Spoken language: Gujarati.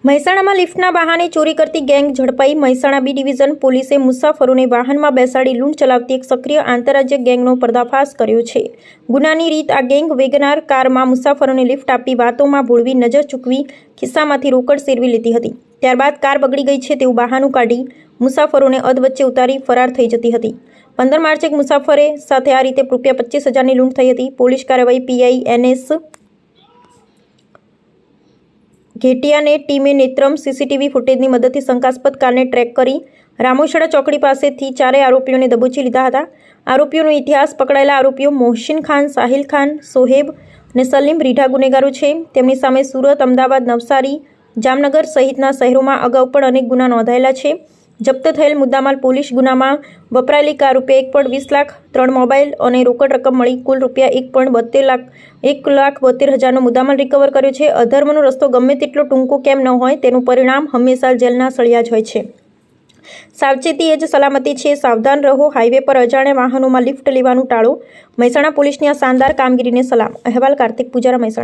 મહેસાણામાં લિફ્ટના બહાને ચોરી કરતી ગેંગ ઝડપાઈ। મહેસાણા બી ડિવિઝન પોલીસે મુસાફરોને વાહનમાં બેસાડી લૂંટ ચલાવતી એક સક્રિય આંતરરાજ્ય ગેંગનો પર્દાફાશ કર્યો છે। ગુનાની રીત: આ ગેંગ વેગનાર કારમાં મુસાફરોને લિફ્ટ આપી વાતોમાં ભોળવી નજર ચૂકવી ખિસ્સામાંથી રોકડ સેરવી લેતી હતી। ત્યારબાદ કાર બગડી ગઈ છે તેવું બહાનું કાઢી મુસાફરોને અધવચ્ચે ઉતારી ફરાર થઈ જતી હતી। 15 માર્ચે એક મુસાફરે સાથે આ રીતે ₹25,000ની લૂંટ થઈ હતી। પોલીસ કાર્યવાહી પીઆઈ એનએસ ઘેટિયાને ટીમે નેત્રમ સીસીટીવી ફૂટેજની મદદથી શંકાસ્પદ કારને ટ્રેક કરી રામોસડા ચોકડી પાસેથી ચારેય આરોપીઓને દબોચી લીધા હતા। આરોપીઓનો ઇતિહાસ: પકડાયેલા આરોપીઓ મોહસિન ખાન, સાહિલ ખાન, સોહેબ અને સલીમ રીઢા ગુનેગારો છે। તેમની સામે સુરત, અમદાવાદ, નવસારી, જામનગર સહિતના શહેરોમાં અગાઉ પણ અનેક ગુના નોંધાયેલા છે। જપ્ત થયેલ મુદ્દામાલ: પોલીસ ગુનામાં વપરાયેલી કાર ₹1.20 લાખ, 3 મોબાઈલ અને રોકડ રકમ મળી કુલ ₹1,72,000નો મુદ્દામાલ રિકવર કર્યો છે। અધર્મનો રસ્તો ગમે તેટલો ટૂંકો કેમ ન હોય, તેનું પરિણામ હંમેશા જેલના સળિયા જ હોય છે। સાવચેતી એ જ સલામતી છે, સાવધાન રહો। હાઈવે પર અજાણ્યા વાહનોમાં લિફ્ટ લેવાનું ટાળો। મહેસાણા પોલીસની આ શાનદાર કામગીરીને સલામ। અહેવાલ: કાર્તિક પૂજારા, મહેસાણા।